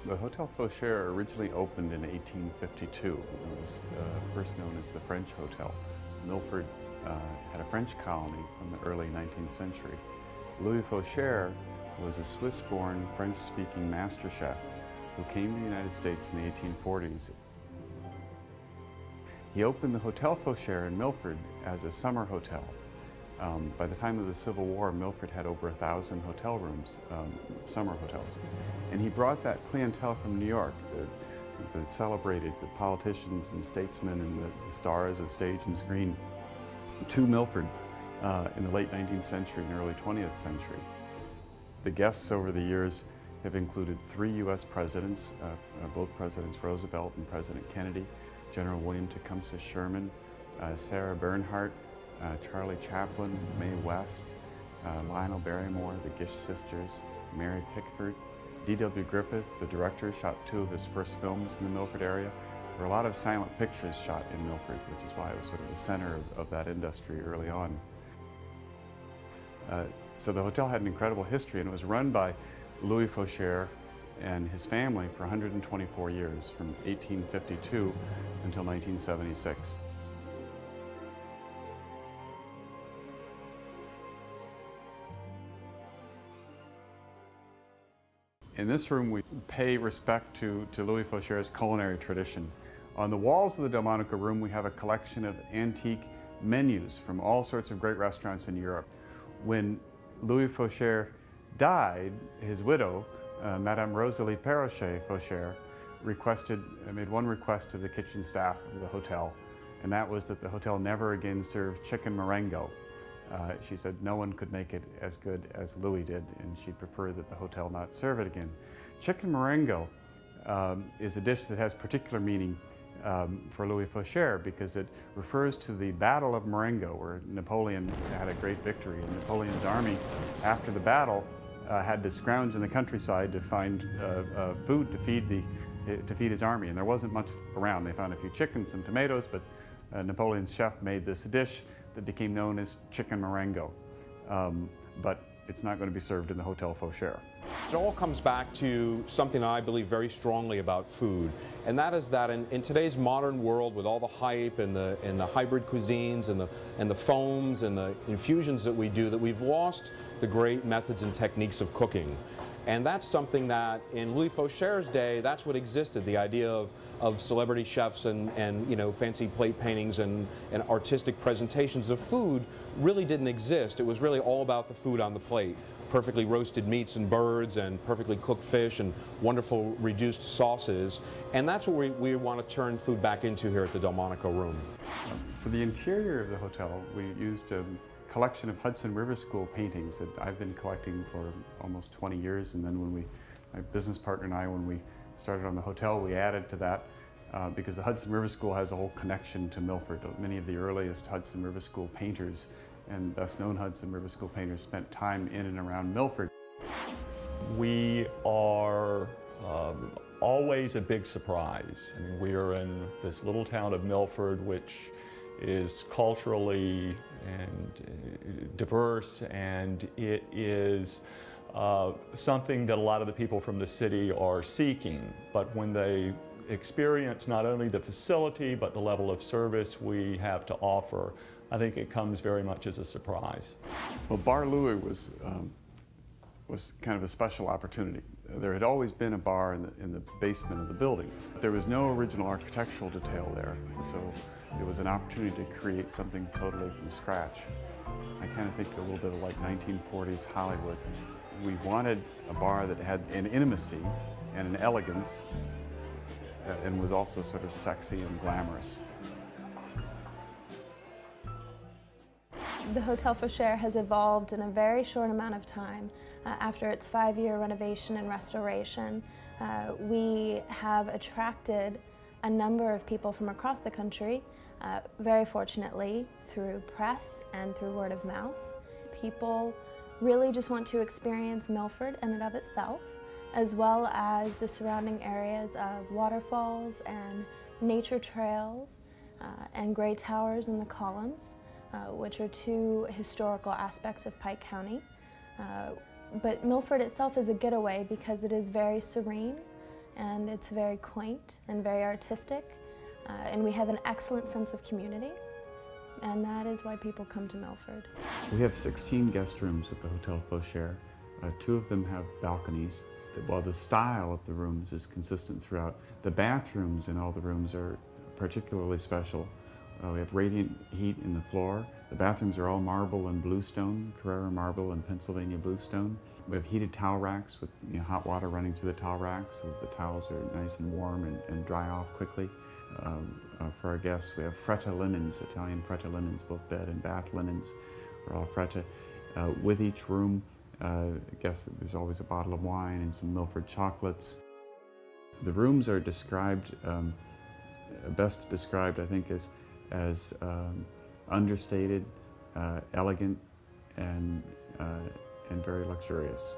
The Hotel Fauchere originally opened in 1852. It was first known as the French Hotel. Milford had a French colony from the early 19th century. Louis Fauchere was a Swiss-born, French-speaking master chef who came to the United States in the 1840s. He opened the Hotel Fauchere in Milford as a summer hotel. By the time of the Civil War, Milford had over 1,000 hotel rooms, summer hotels. And he brought that clientele from New York that celebrated the politicians and statesmen and the stars of stage and screen to Milford in the late 19th century and early 20th century. The guests over the years have included 3 U.S. presidents, both Presidents Roosevelt and President Kennedy, General William Tecumseh Sherman, Sarah Bernhardt, Charlie Chaplin, Mae West, Lionel Barrymore, the Gish sisters, Mary Pickford. D.W. Griffith, the director, shot 2 of his first films in the Milford area. There were a lot of silent pictures shot in Milford, which is why it was sort of the center of that industry early on. So the hotel had an incredible history, and it was run by Louis Fauchere and his family for 124 years, from 1852 until 1976. In this room, we pay respect to Louis Fauchere's culinary tradition. On the walls of the Delmonico room, we have a collection of antique menus from all sorts of great restaurants in Europe. When Louis Fauchere died, his widow, Madame Rosalie Perrochet Fauchere, made one request to the kitchen staff of the hotel, and that was that the hotel never again serve chicken marengo. She said no one could make it as good as Louis did, and she'd prefer that the hotel not serve it again. Chicken marengo is a dish that has particular meaning for Louis Fauchere because it refers to the Battle of Marengo, where Napoleon had a great victory, and Napoleon's army, after the battle, had to scrounge in the countryside to find food to feed his army, and there wasn't much around. They found a few chickens, some tomatoes, but Napoleon's chef made this dish that became known as chicken marengo, but it's not going to be served in the Hotel Fauchere. It all comes back to something I believe very strongly about food, and that is that in today's modern world, with all the hype and the hybrid cuisines and the foams and the infusions that we do, that we've lost the great methods and techniques of cooking. And that's something that in Louis Fauchere's day, that's what existed, the idea of celebrity chefs and you know, fancy plate paintings and artistic presentations of food really didn't exist. It was really all about the food on the plate. Perfectly roasted meats and birds and perfectly cooked fish and wonderful reduced sauces. And that's what we want to turn food back into here at the Delmonico room. For the interior of the hotel, we used a collection of Hudson River School paintings that I've been collecting for almost 20 years, and then when my business partner and I, when we started on the hotel, we added to that because the Hudson River School has a whole connection to Milford. Many of the earliest Hudson River School painters and best known Hudson River School painters spent time in and around Milford. We are always a big surprise. I mean, we are in this little town of Milford, which is culturally and diverse, and it is something that a lot of the people from the city are seeking. But when they experience not only the facility but the level of service we have to offer, I think it comes very much as a surprise. Well, Bar Louis was kind of a special opportunity. There had always been a bar in the basement of the building. There was no original architectural detail there, so it was an opportunity to create something totally from scratch. I kind of think a little bit of like 1940s Hollywood. We wanted a bar that had an intimacy and an elegance and was also sort of sexy and glamorous. The Hotel Fauchere has evolved in a very short amount of time. After its 5-year renovation and restoration, we have attracted a number of people from across the country, very fortunately through press and through word of mouth. People really just want to experience Milford in and of itself, as well as the surrounding areas of waterfalls and nature trails and gray towers and the columns, which are 2 historical aspects of Pike County. But Milford itself is a getaway because it is very serene, and it's very quaint and very artistic, and we have an excellent sense of community, and that is why people come to Milford. We have 16 guest rooms at the Hotel Fauchere. 2 of them have balconies. While the style of the rooms is consistent throughout, the bathrooms in all the rooms are particularly special. We have radiant heat in the floor. The bathrooms are all marble and bluestone, Carrara marble and Pennsylvania bluestone. We have heated towel racks with hot water running through the towel racks so that the towels are nice and warm and dry off quickly. For our guests, we have Fretta linens, Italian Fretta linens, both bed and bath linens are all Fretta. With each room, there's always a bottle of wine and some Milford chocolates. The rooms are described, best described I think as understated, elegant, and very luxurious.